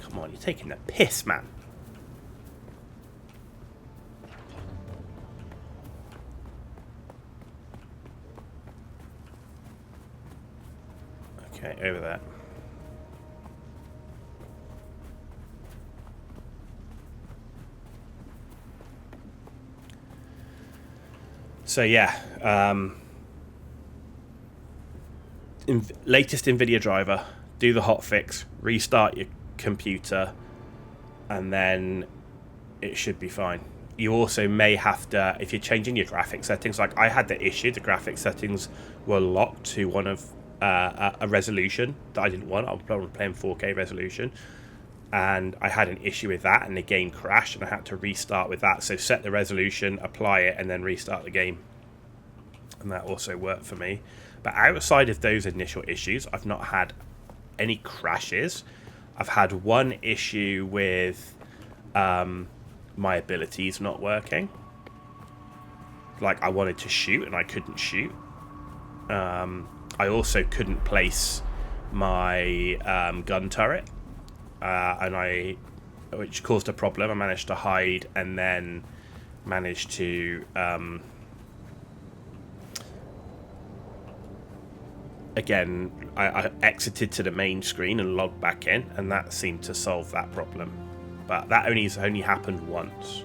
Come on, you're taking the piss, man. Okay, over there. So yeah, latest NVIDIA driver, do the hotfix, restart your computer, and then it should be fine. You also may have to, if you're changing your graphics settings, like I had the issue, the graphics settings were locked to one of a resolution that I didn't want. I was playing 4K resolution, and I had an issue with that, and the game crashed, and I had to restart with that. So set the resolution, apply it, and then restart the game, and that also worked for me. But outside of those initial issues, I've not had any crashes. I've had one issue with my abilities not working. Like I wanted to shoot and I couldn't shoot. I also couldn't place my gun turret, which caused a problem. I managed to hide and then managed to again, I exited to the main screen and logged back in, and that seemed to solve that problem. But that only happened once.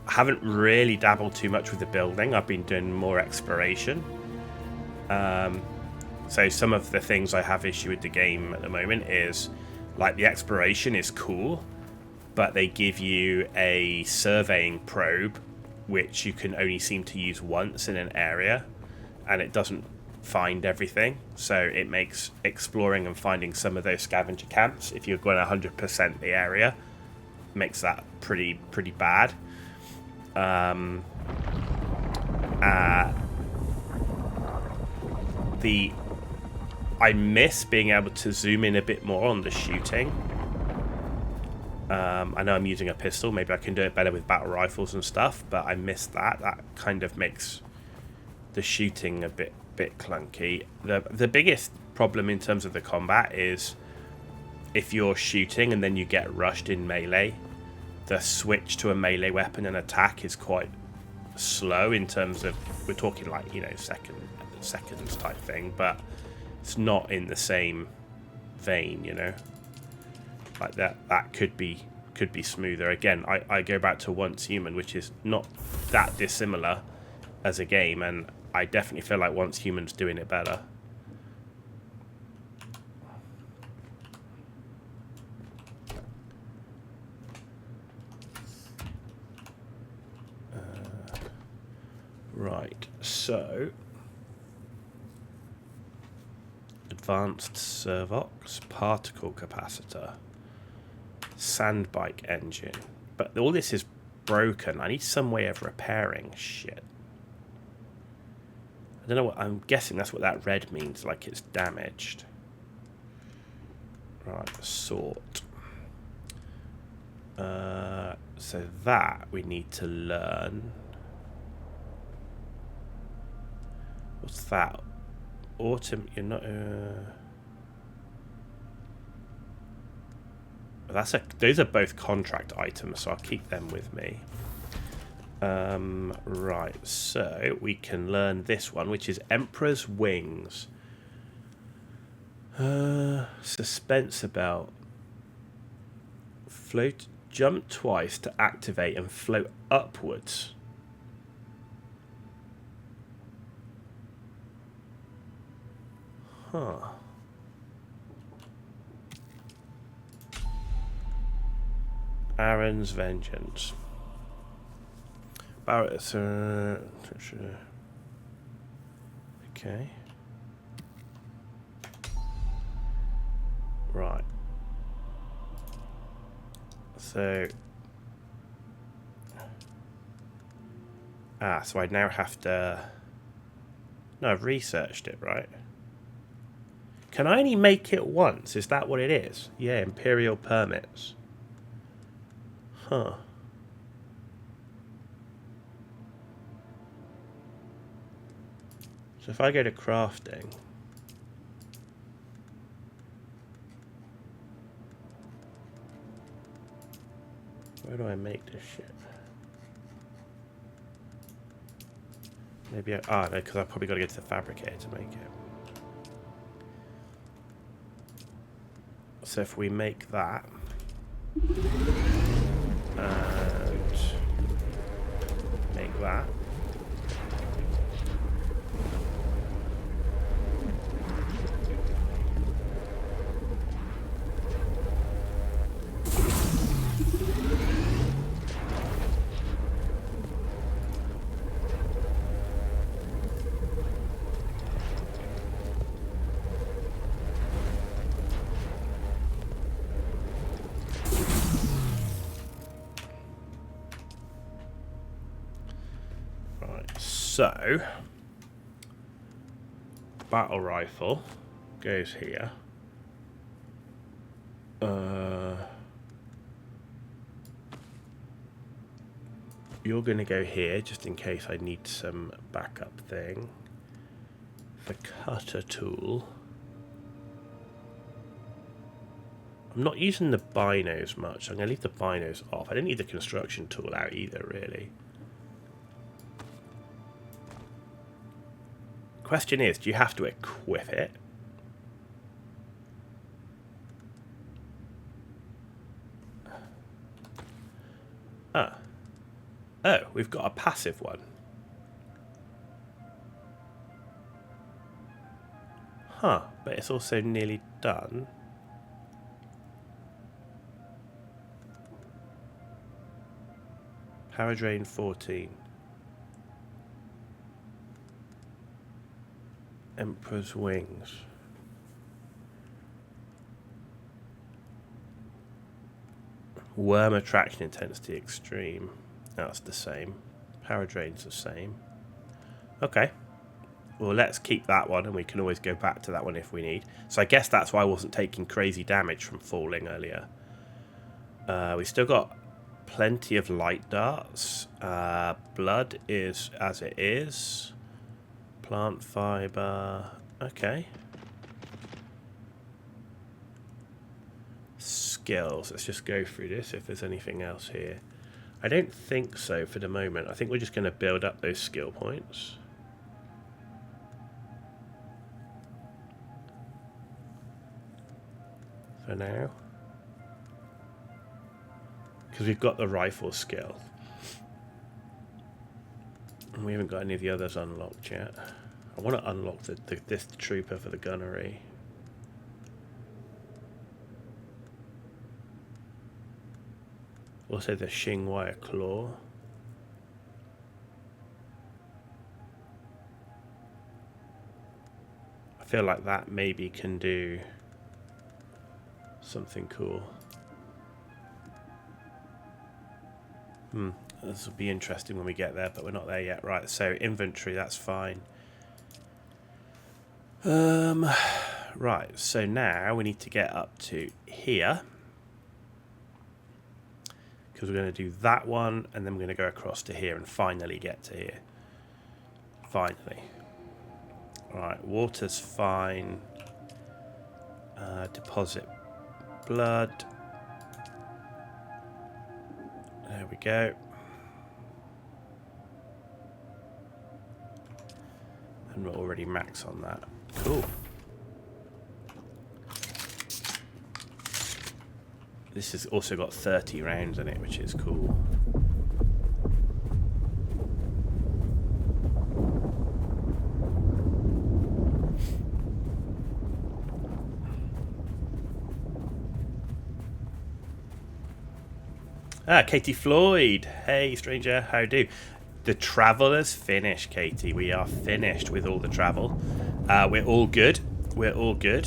I haven't really dabbled too much with the building. I've been doing more exploration. So some of the things I have issue with the game at the moment is, like, the exploration is cool, but they give you a surveying probe which you can only seem to use once in an area, and it doesn't find everything, so it makes exploring and finding some of those scavenger camps, if you're going 100% the area, makes that pretty bad. I miss being able to zoom in a bit more on the shooting. I know I'm using a pistol, maybe I can do it better with battle rifles and stuff, but I miss that. That kind of makes the shooting a bit clunky. The biggest problem in terms of the combat is if you're shooting and then you get rushed in melee, the switch to a melee weapon and attack is quite slow in terms of, we're talking like, you know, seconds type thing, but it's not in the same vein, you know. Like that could be smoother. Again, I go back to Once Human, which is not that dissimilar as a game, and I definitely feel like Once Human's doing it better. Right, so advanced servox, particle capacitor, sandbike engine, but all this is broken. I need some way of repairing shit. I don't know what, I'm guessing that's what that red means, like it's damaged. Right, sort. So that we need to learn. What's that? Autumn, you're not... those are both contract items, so I'll keep them with me. Right, so we can learn this one, which is Emperor's Wings. Suspensor belt. Float, jump twice to activate and float upwards. Huh. Aaron's Vengeance. Barrett's. Okay. Right. So. So I now have to. No, I've researched it, right? Can I only make it once? Is that what it is? Yeah, Imperial permits. Huh. So if I go to crafting, How do I make this shit? Maybe no, because I've probably got to go to the fabricator to make it. So if we make that and make that. So, battle rifle goes here. You're going to go here just in case I need some backup thing. The cutter tool. I'm not using the binos much. I'm going to leave the binos off. I don't need the construction tool out either, really. Question is, do you have to equip it? Oh, we've got a passive one. Huh, but it's also nearly done. Power drain 14. Emperor's Wings. Worm attraction intensity extreme. That's the same. Power drain's the same. Okay. Well, let's keep that one, and we can always go back to that one if we need. So I guess that's why I wasn't taking crazy damage from falling earlier. We still got plenty of light darts. Blood is as it is. Plant fiber. Okay. Skills. Let's just go through this if there's anything else here. I don't think so for the moment. I think we're just going to build up those skill points. For now. Because we've got the rifle skill. And we haven't got any of the others unlocked yet. I want to unlock this trooper for the gunnery. Also the Xingwire Claw. I feel like that maybe can do something cool. This will be interesting when we get there, but we're not there yet. Right, so inventory, that's fine. Right, so now we need to get up to here. Because we're going to do that one, and then we're going to go across to here and finally get to here. Finally. Right, water's fine. Deposit blood. There we go. And we're already max on that. Cool. This has also got 30 rounds in it, which is cool. Katie Floyd. Hey, stranger, how do? The travel is finished, Katie. We are finished with all the travel. We're all good. We're all good.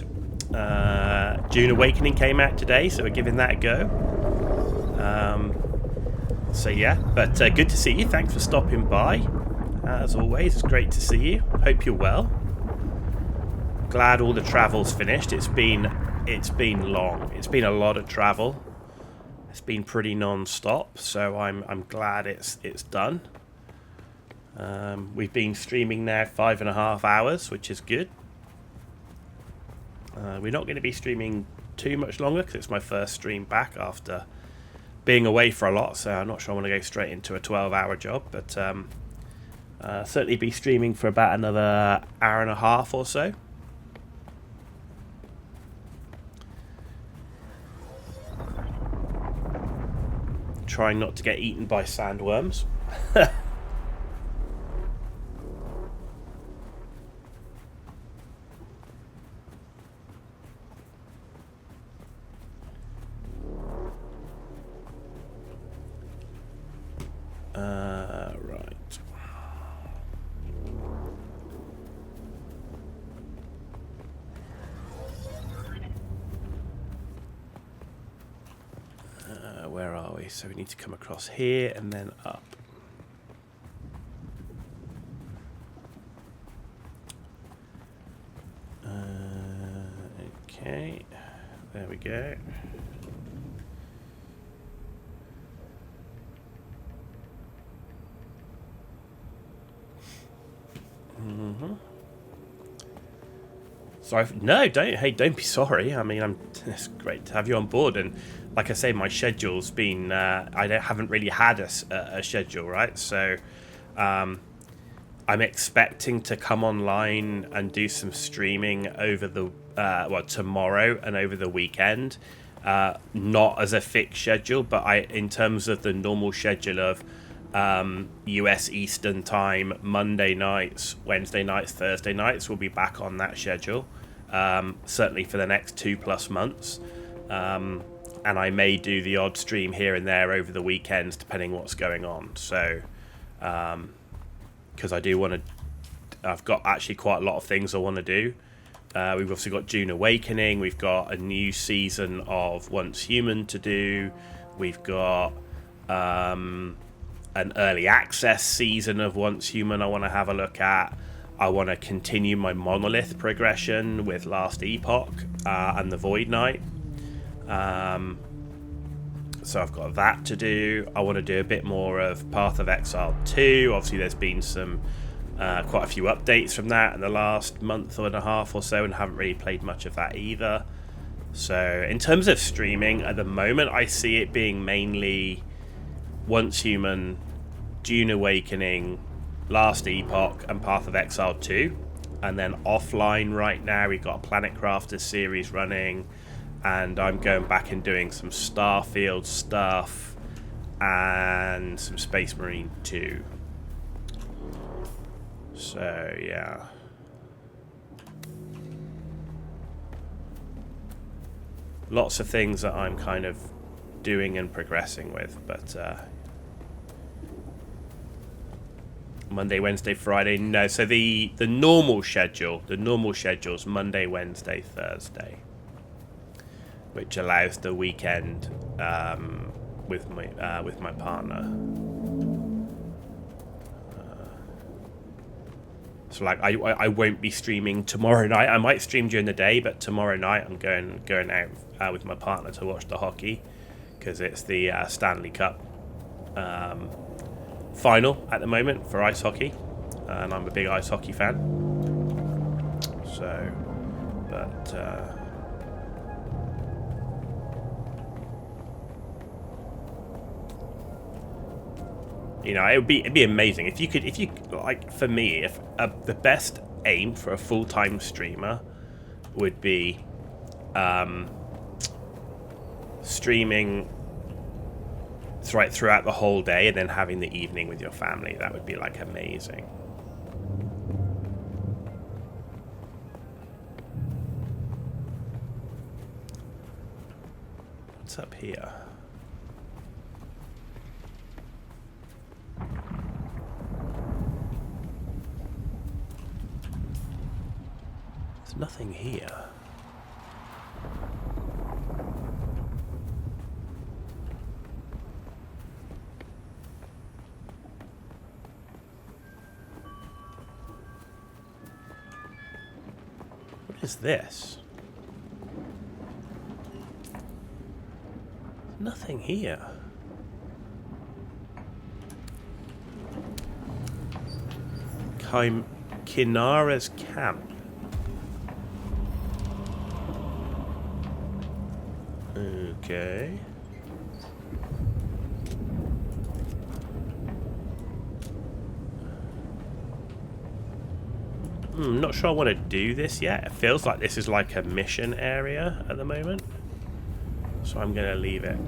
Dune Awakening came out today, so we're giving that a go. So yeah, but good to see you. Thanks for stopping by. As always, it's great to see you. Hope you're well. Glad all the travel's finished. It's been long. It's been a lot of travel. It's been pretty non-stop, so I'm glad it's done. We've been streaming now 5.5 hours, which is good. We're not going to be streaming too much longer because it's my first stream back after being away for a lot, so I'm not sure I want to go straight into a 12-hour job, but certainly be streaming for about another hour and a half or so. Trying not to get eaten by sandworms. Right. Where are we? So we need to come across here and then up. Okay. There we go. So don't be sorry. I mean, it's great to have you on board, and like I say, my schedule's been haven't really had a schedule, right? So I'm expecting to come online and do some streaming over the tomorrow and over the weekend. Not as a fixed schedule, but in terms of the normal schedule of US Eastern time, Monday nights, Wednesday nights, Thursday nights, we'll be back on that schedule, certainly for the next 2+ months, and I may do the odd stream here and there over the weekends depending what's going on. So because I do want to, I've got actually quite a lot of things I want to do. We've obviously got Dune Awakening, we've got a new season of Once Human to do, we've got an early access season of Once Human I want to have a look at. I want to continue my Monolith progression with Last Epoch and the Void Knight. So I've got that to do. I want to do a bit more of Path of Exile 2. Obviously there's been some quite a few updates from that in the last month and a half or so, and haven't really played much of that either. So in terms of streaming at the moment, I see it being mainly Once Human, Dune Awakening, Last Epoch, and Path of Exile 2. And then offline right now, we've got a Planet Crafters series running, and I'm going back and doing some Starfield stuff and some Space Marine 2. So, yeah. Lots of things that I'm kind of doing and progressing with, but Monday, Wednesday, Friday, no. So the normal schedule's Monday, Wednesday, Thursday, which allows the weekend with my partner. So like I won't be streaming tomorrow night. I might stream during the day, but tomorrow night I'm going out with my partner to watch the hockey, because it's the Stanley Cup final at the moment for ice hockey, and I'm a big ice hockey fan. So, but you know, it'd be amazing if you like, for me, if the best aim for a full-time streamer would be streaming throughout the whole day and then having the evening with your family. That would be like amazing. What's up here? There's nothing here. What is this? Nothing here. Kinara's camp. Okay. Not sure I want to do this yet. It feels like this is like a mission area at the moment. So I'm going to leave it.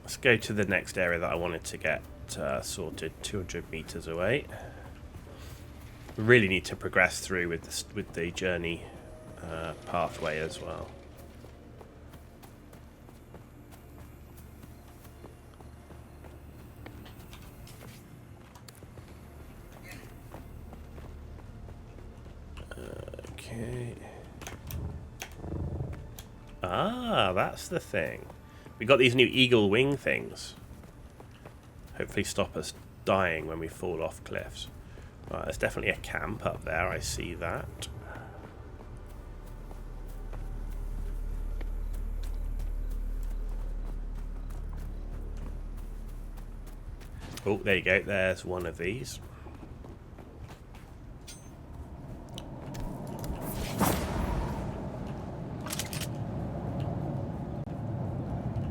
Let's go to the next area that I wanted to get sorted, 200 meters away. We really need to progress through with the journey pathway as well. Okay. Ah, that's the thing. We got these new eagle wing things. Hopefully stop us dying when we fall off cliffs. Right, there's definitely a camp up there. I see that. Oh, there you go. There's one of these.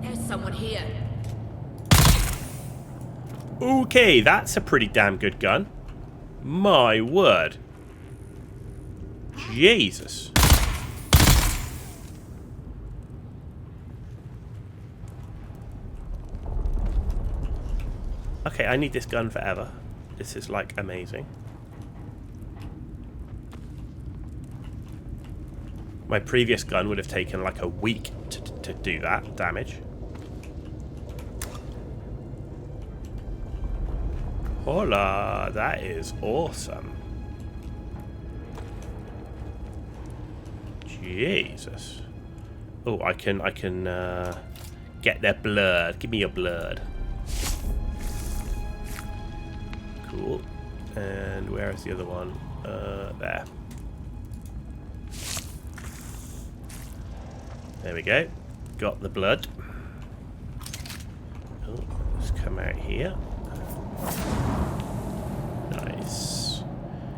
There's someone here. Okay, that's a pretty damn good gun. My word. Jesus. Okay, I need this gun forever. This is like amazing. My previous gun would have taken like a week to do that damage. Hola, that is awesome. Jesus. Oh, I can get their blood. Give me your blood. Cool. And where is the other one? There. There we go. Got the blood. Oh, let's come out here. Nice.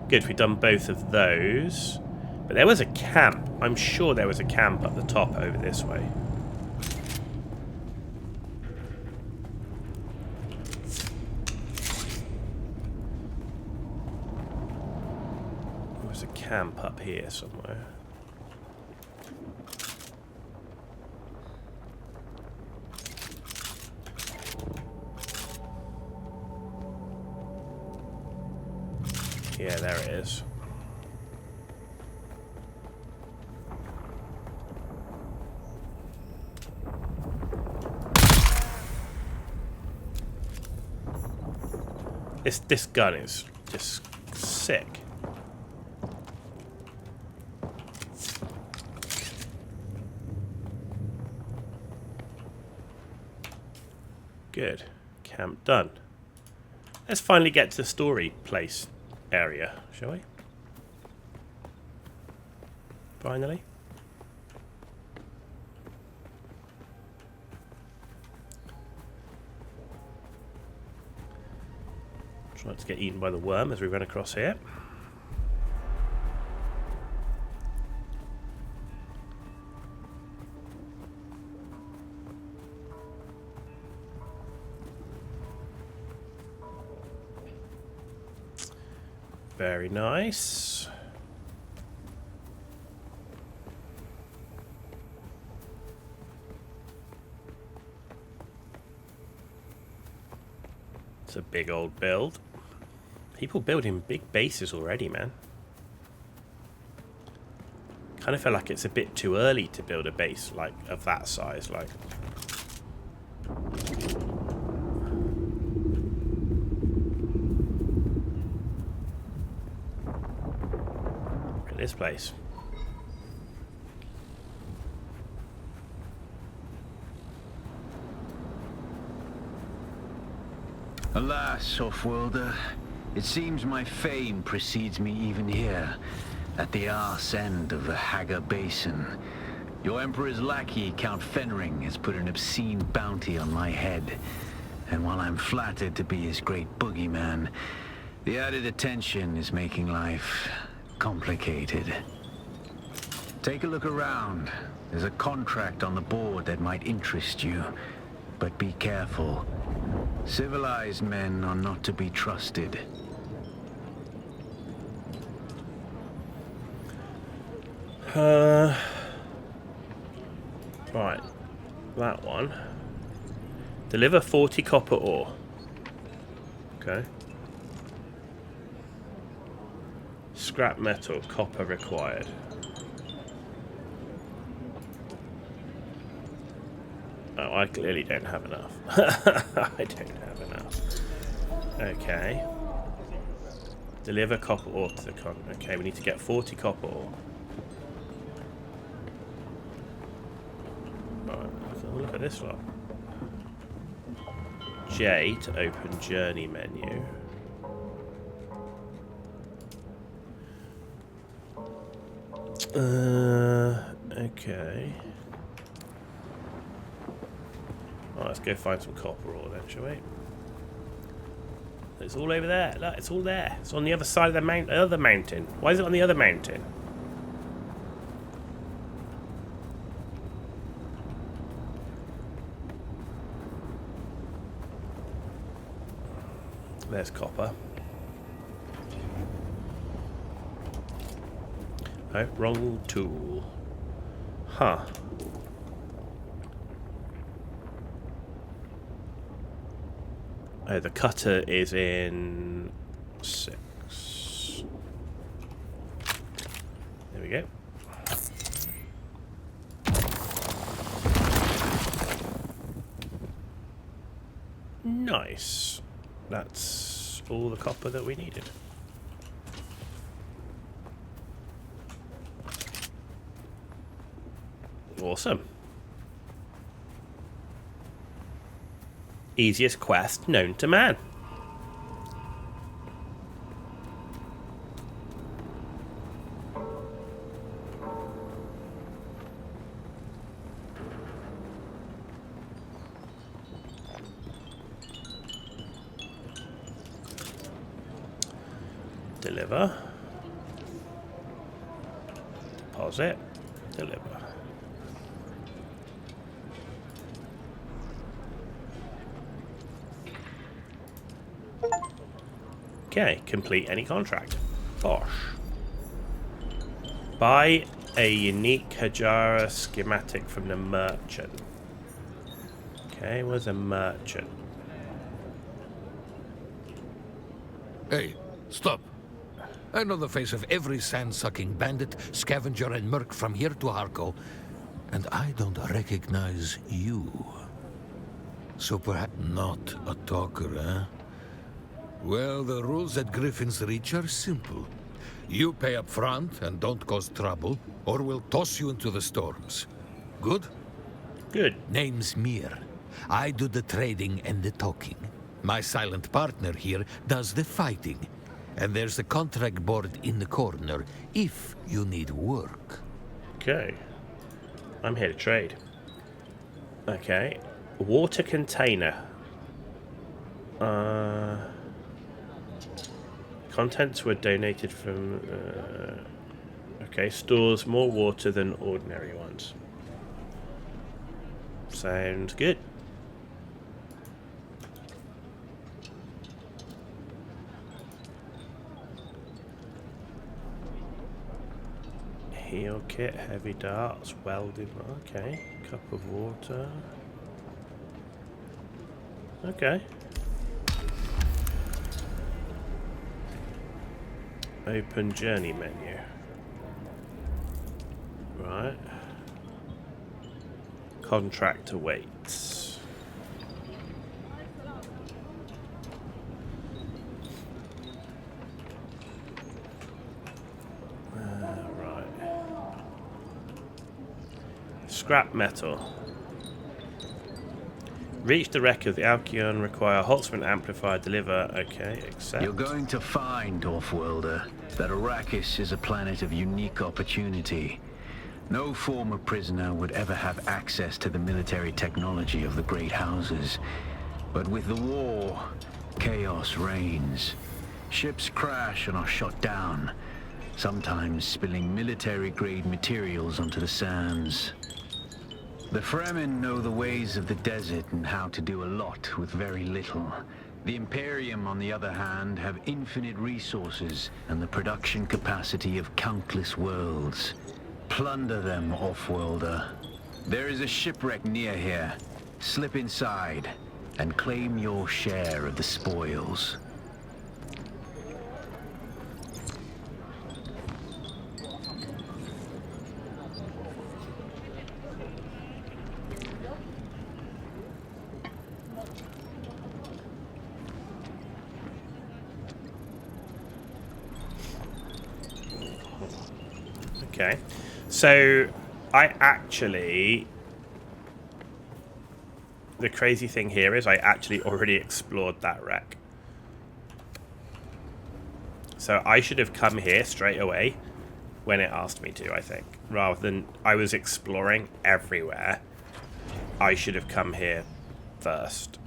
Good, we've done both of those. But there was a camp. I'm sure there was a camp at the top over this way. There was a camp up here somewhere. Yeah, there it is. This gun is just sick. Good. Camp done. Let's finally get to the story place area, shall we? Finally. Try not to get eaten by the worm as we run across here. Very nice. It's a big old build. People building big bases already, man. Kind of feel like it's a bit too early to build a base like of that size, like. Look at this place. Alas, Offworlder, it seems my fame precedes me even here, at the arse end of the Haga Basin. Your Emperor's lackey, Count Fenring, has put an obscene bounty on my head. And while I'm flattered to be his great boogeyman, the added attention is making life complicated. Take a look around. There's a contract on the board that might interest you. But be careful. Civilized men are not to be trusted. Right. That one. Deliver 40 copper ore. Okay. Scrap metal, copper required. Oh, I clearly don't have enough. I don't have enough. Okay. Deliver copper ore to the con. Okay, we need to get 40 copper ore. Right, so look at this one. J to open journey menu. Okay. Oh, let's go find some copper ore then, shall we? It's all over there. Look, it's all there. It's on the other side of the other mountain. Why is it on the other mountain? There's copper. Oh, wrong tool. Huh. Oh, the cutter is in 6. There we go. Nice. That's all the copper that we needed. Awesome. Easiest quest known to man. Deliver. Deposit. Deliver. Okay, complete any contract. Bosh. Buy a unique Hajara schematic from the merchant. Okay, where's a merchant? Hey, stop. I know the face of every sand-sucking bandit, scavenger, and merc from here to Harko, and I don't recognize you. So perhaps not a talker, eh? Well, the rules at Griffins Reach are simple. You pay up front and don't cause trouble, or we'll toss you into the storms. Good? Good. Name's Mir. I do the trading and the talking. My silent partner here does the fighting. And there's a contract board in the corner if you need work. Okay. I'm here to trade. Okay. Water container. Contents were donated from... okay, stores more water than ordinary ones. Sounds good. Heal kit, heavy darts, welding. Okay, cup of water. Okay. Open journey menu. Right. Contract awaits. Right. Scrap metal. Reach the wreck of the Alcyon, require Holtzman amplifier, deliver. Okay, accept. You're going to find, Offworlder, that Arrakis is a planet of unique opportunity. No former prisoner would ever have access to the military technology of the great houses. But with the war, chaos reigns. Ships crash and are shot down. sometimes spilling military-grade materials onto the sands. The Fremen know the ways of the desert and how to do a lot with very little. The Imperium, on the other hand, have infinite resources and the production capacity of countless worlds. Plunder them, off-worlder. There is a shipwreck near here. Slip inside and claim your share of the spoils. Okay, so I actually... The crazy thing here is I actually already explored that wreck. So I should have come here straight away when it asked me to, I think. Rather than I was exploring everywhere, I should have come here first.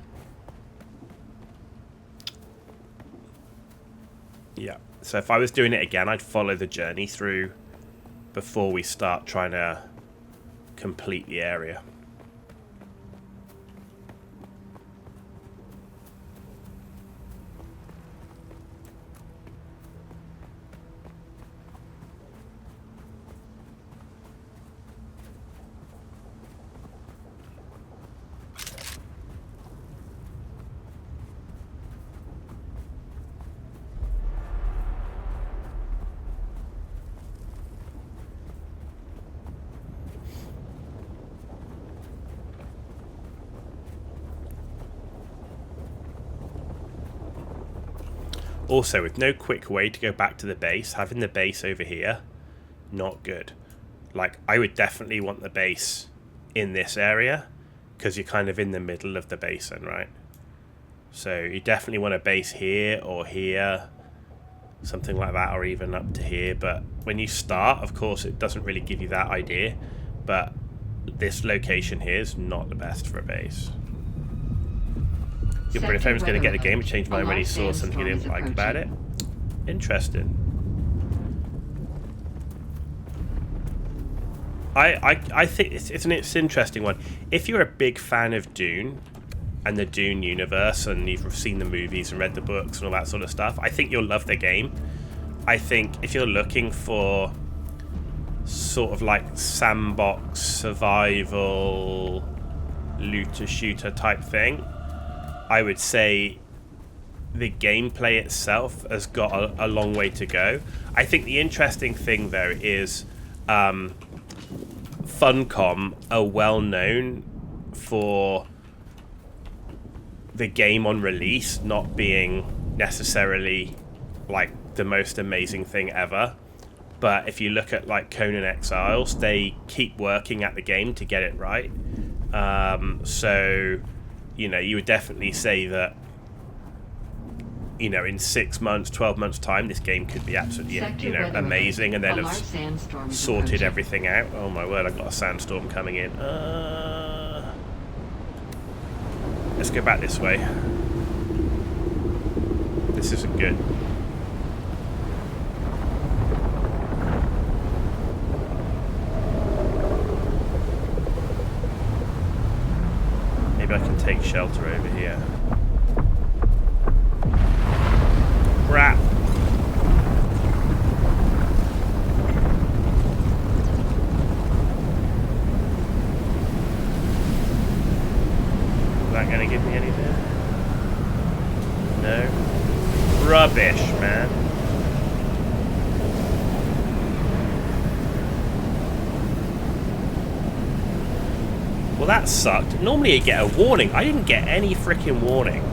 Yeah, so if I was doing it again, I'd follow the journey through before we start trying to complete the area. Also, with no quick way to go back to the base, having the base over here, not good. Like, I would definitely want the base in this area, because you're kind of in the middle of the basin, right? So you definitely want a base here or here, something like that, or even up to here. But when you start, of course, it doesn't really give you that idea. But this location here is not the best for a base. But if I was going to get the game, I changed my mind when he saw something he didn't like about it. Interesting. I think it's an interesting one. If you're a big fan of Dune and the Dune universe, and you've seen the movies and read the books and all that sort of stuff, I think you'll love the game. I think if you're looking for sort of like sandbox survival looter shooter type thing, I would say the gameplay itself has got a long way to go. I think the interesting thing though is Funcom are well known for the game on release not being necessarily like the most amazing thing ever. But if you look at like Conan Exiles, they keep working at the game to get it right. So you know, you would definitely say that, you know, in 6 months, 12 months time, this game could be absolutely, you know, amazing, and then have sorted everything out. Oh my word, I've got a sandstorm coming in. Let's go back this way. This isn't good. Maybe I can take shelter over here. Crap. Is that going to give me anything? No. Rubbish, man. Well, that sucked. Normally you get a warning. I didn't get any freaking warning.